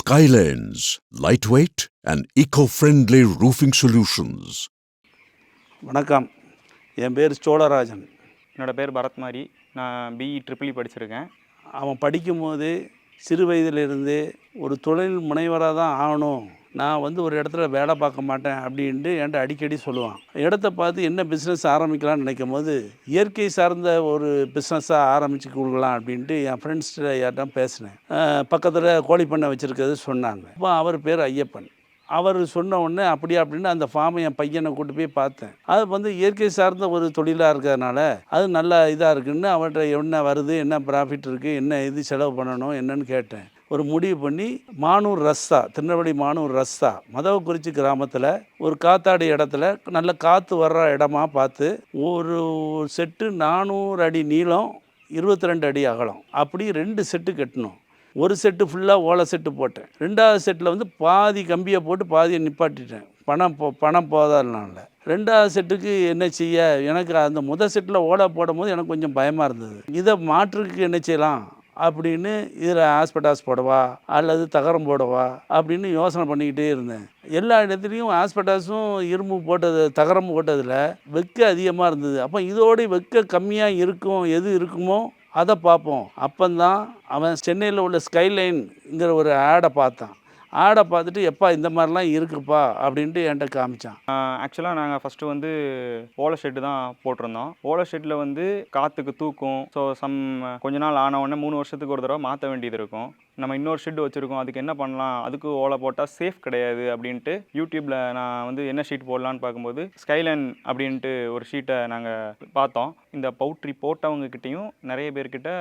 Skylanes, lightweight and eco-friendly roofing solutions. வணக்கம், என் பேர் சோழராஜன். என்னோடய பேர் பரத்மாரி. நான் பிஇ ட்ரிபிள் படிச்சிருக்கேன். அவன் படிக்கும்போது சிறு வயதிலிருந்து ஒரு தொழில் முனைவராக தான் ஆகணும், நான் ஒரு இடத்துல வேலை பார்க்க மாட்டேன் அப்படின்ட்டு என்கிட்ட அடிக்கடி சொல்லுவான். இடத்த பார்த்து என்ன பிஸ்னஸ் ஆரம்பிக்கலாம்னு நினைக்கும் போது இயற்கை சார்ந்த ஒரு பிஸ்னஸாக ஆரம்பித்து கொடுக்கலாம் அப்படின்ட்டு என் ஃப்ரெண்ட்ஸ்கிட்ட யார்ட்டும் பேசினேன். பக்கத்தில் கோழி பண்ணை வச்சுருக்கிறது சொன்னாங்க. அப்போ அவர் பேர் ஐயப்பன். அவர் சொன்ன உடனே அப்படியே அப்படின்னு அந்த ஃபார்மை என் பையனை கூட்டு போய் பார்த்தேன். அது இயற்கை சார்ந்த ஒரு தொழிலாக இருக்கிறதுனால அது நல்லா இதாக இருக்குதுன்னு அவர்கிட்ட என்ன வருது, என்ன ப்ராஃபிட் இருக்குது, என்ன இது செலவு பண்ணணும் என்னன்னு கேட்டேன். ஒரு முடிவு பண்ணி மானூர் ரஸ்தா, திருநெல்வேலி மானூர் ரஸ்தா மதவக்குறிச்சி கிராமத்தில் ஒரு காத்தாடி இடத்துல நல்ல காற்று வர்ற இடமா பார்த்து ஒரு செட்டு 400 அடி நீளம், 22 அடி அகலம், அப்படி 2 செட்டு கட்டணும். ஒரு செட்டு ஃபுல்லாக ஓலை செட்டு போட்டேன். 2வது செட்டில் பாதி கம்பியை போட்டு பாதியை நிப்பாட்டிட்டேன். பணம் போதாதனால 2வது செட்டுக்கு என்ன செய்ய, எனக்கு அந்த முதல் செட்டில் ஓலை போடும்போது எனக்கு கொஞ்சம் பயமாக இருந்தது. இதை மாற்றுக்கு என்ன செய்யலாம் அப்படின்னு, இதில் ஆஸ்பெட்டாஸ் போடவா அல்லது தகரம் போடவா அப்படின்னு யோசனை பண்ணிக்கிட்டே இருந்தேன். எல்லா இடத்துலையும் ஆஸ்பெட்டாஸும் இரும்பு போட்டது, தகரம் போட்டதில் வெக்க அதிகமாக இருந்தது. அப்போ இதோடு வெக்க கம்மியாக இருக்கும், எது இருக்குமோ அதை பார்ப்போம். அப்போந்தான் அவன் சென்னையில் உள்ள ஸ்கைலைன்ங்கிற ஒரு ஆடை பார்த்தான். ஆடை பார்த்துட்டு எப்பா இந்த மாதிரிலாம் இருக்குப்பா அப்படின்ட்டு என்கிட்ட காமிச்சான். ஆக்சுவலாக நாங்கள் ஃபஸ்ட்டு ஓலை ஷெட்டு தான் போட்டிருந்தோம். ஓலை ஷெட்டில் காற்றுக்கு தூக்கும். ஸோ கொஞ்ச நாள் ஆனவுடனே 3 வருஷத்துக்கு ஒரு தடவை மாற்ற வேண்டியது இருக்கும். நம்ம இன்னொரு ஷெட்டு வச்சுருக்கோம், அதுக்கு என்ன பண்ணலாம், அதுக்கு ஓலை போட்டால் சேஃப் கிடையாது அப்படின்ட்டு யூடியூப்பில் நான் என்ன ஷீட் போடலான்னு பார்க்கும்போது ஸ்கைலைன் அப்படின்ட்டு ஒரு ஷீட்டை நாங்கள் பார்த்தோம். இந்த பவுட்ரி போட்டவங்கக்கிட்டேயும் நிறைய பேர்கிட்ட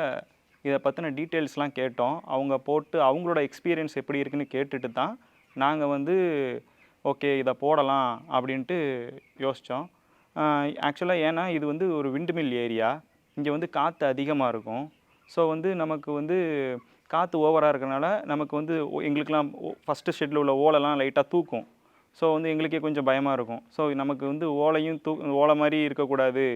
இதை பற்றின டீட்டெயில்ஸ்லாம் கேட்டோம். அவங்க போட்டு அவங்களோட எக்ஸ்பீரியன்ஸ் எப்படி இருக்குன்னு கேட்டுட்டு தான் நாங்கள் ஓகே இதை போடலாம் அப்படின்ட்டு யோசித்தோம். ஆக்சுவலாக ஏன்னா இது ஒரு விண்ட்மில் ஏரியா, இங்கே காற்று அதிகமாக இருக்கும். ஸோ நமக்கு காற்று ஓவராக இருக்கிறனால நமக்கு எங்களுக்கெலாம் ஃபஸ்ட்டு ஷெட்டில் உள்ள ஓலைலாம் லைட்டாக தூக்கும். ஸோ எங்களுக்கே கொஞ்சம் பயமாக இருக்கும். ஸோ நமக்கு ஓலையும் ஓலை மாதிரி இருக்கக்கூடாது.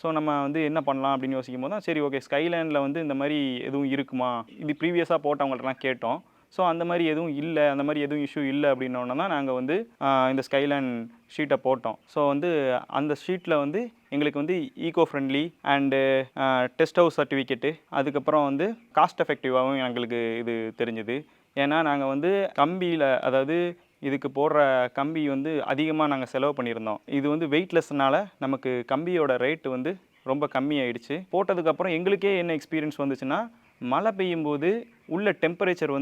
ஸோ நம்ம என்ன பண்ணலாம் அப்படின்னு யோசிக்கும் போது தான் சரி ஓகே ஸ்கைலைனில் இந்த மாதிரி எதுவும் இருக்குமா, இது ப்ரீவியஸாக போட்டவங்கள்ட்டலாம் கேட்டோம். ஸோ அந்த மாதிரி எதுவும் இல்லை, அந்த மாதிரி எதுவும் இஷ்யூ இல்லை அப்படின்னோன்னா தான் நாங்கள் இந்த ஸ்கைலைன் ஷீட்டை போட்டோம். ஸோ அந்த ஷீட்டில் எங்களுக்கு eco friendly and test house certificate, அதுக்கப்புறம் காஸ்ட் எஃபெக்டிவாகவும் எங்களுக்கு இது தெரிஞ்சுது. ஏன்னா நாங்கள் கம்பியில், அதாவது இதுக்கு போடுற கம்பி அதிகமாக நாங்கள் செலவு பண்ணியிருந்தோம். இது வெயிட்லெஸ்னால நமக்கு கம்பியோட ரேட்டு ரொம்ப கம்மியாயிடுச்சு. போட்டதுக்கப்புறம் எங்களுக்கே என்ன எக்ஸ்பீரியன்ஸ் வந்துச்சுன்னா, மழை பெய்யும்போது உள்ள டெம்பரேச்சர்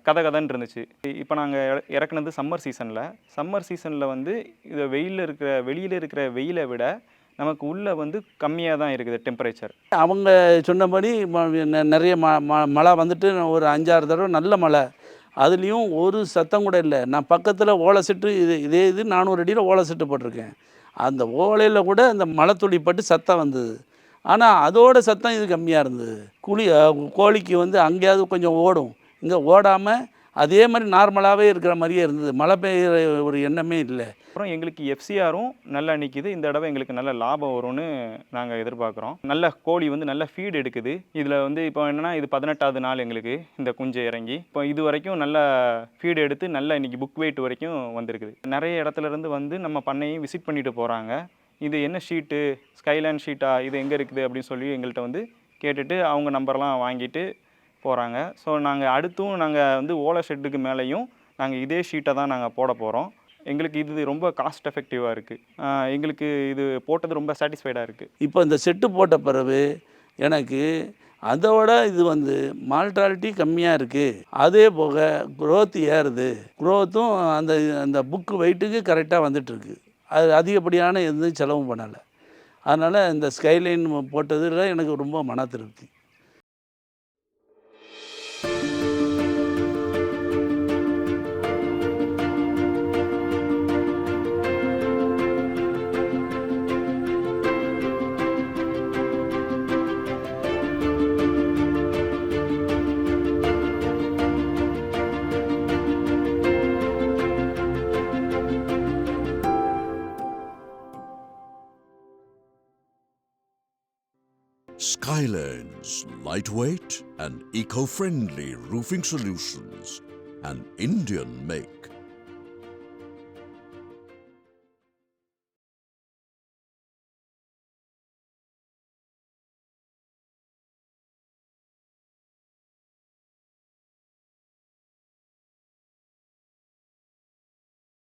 கதகதன்னு இருந்துச்சு. இப்போ நாங்கள் இறக்குனது சம்மர் சீசனில் இதை வெளியில் இருக்கிற வெயிலை விட நமக்கு உள்ளே கம்மியாக தான் இருக்குது டெம்பரேச்சர். அவங்க சொன்னபடி நிறைய மழை ஒரு 5-6 தடவை நல்ல மழை, அதுலேயும் ஒரு சத்தம் கூட இல்லை. நான் பக்கத்தில் ஓலை செட்டு இதே 400 அடியில் ஓலை செட்டு போட்டிருக்கேன். அந்த ஓலையில் கூட அந்த மழை துளி பட்டு சத்தம் வந்தது. ஆனால் அதோட சத்தம் இது கம்மியாக இருந்தது. கோழிக்கு அங்கேயாவது கொஞ்சம் ஓடும், இங்கே ஓடாமல் அதே மாதிரி நார்மலாகவே இருக்கிற மாதிரியே இருந்தது. மழை பெய்கிற ஒரு எண்ணமே இல்லை. அப்புறம் எங்களுக்கு எஃப்சிஆரும் நல்லா நிற்கிது. இந்த தடவை எங்களுக்கு நல்ல லாபம் வரும்னு நாங்கள் எதிர்பார்க்குறோம். நல்ல கோழி நல்ல ஃபீடு எடுக்குது. இதில் இப்போ என்னென்னா, இது 18வது நாள் எங்களுக்கு இந்த குஞ்சு இறங்கி. இப்போ இது வரைக்கும் நல்ல ஃபீடு எடுத்து நல்லா இன்றைக்கி புக் வெயிட் வரைக்கும் வந்திருக்குது. நிறைய இடத்துலேருந்து நம்ம பண்ணையும் விசிட் பண்ணிட்டு போகிறாங்க. இது என்ன ஷீட்டு, ஸ்கைலைன் ஷீட்டா, இது எங்கே இருக்குது அப்படின்னு சொல்லி எங்கள்கிட்ட கேட்டுட்டு அவங்க நம்பர்லாம் வாங்கிட்டு போகிறாங்க. ஸோ நாங்கள் அடுத்தும் நாங்கள் ஓலை ஷெட்டுக்கு மேலேயும் நாங்கள் இதே ஷீட்டை தான் நாங்கள் போட போகிறோம். எங்களுக்கு இது ரொம்ப காஸ்ட் எஃபெக்டிவாக இருக்குது. எங்களுக்கு இது போட்டது ரொம்ப சாட்டிஸ்ஃபைடாக இருக்குது. இப்போ இந்த செட்டு போட்ட பிறகு எனக்கு அதோட இது மார்டாலிட்டி கம்மியாக இருக்குது. அதே போக க்ரோத் ஏறுது. க்ரோத்தும் அந்த புக்கு வெயிட்டுக்கு கரெக்டாக வந்துட்டுருக்கு. அது அதிகப்படியான எதுவும் செலவும் பண்ணலை. அதனால் இந்த ஸ்கைலைன் போட்டதில் எனக்கு ரொம்ப மன திருப்தி. Skylanes, lightweight and eco-friendly roofing solutions. an Indian make.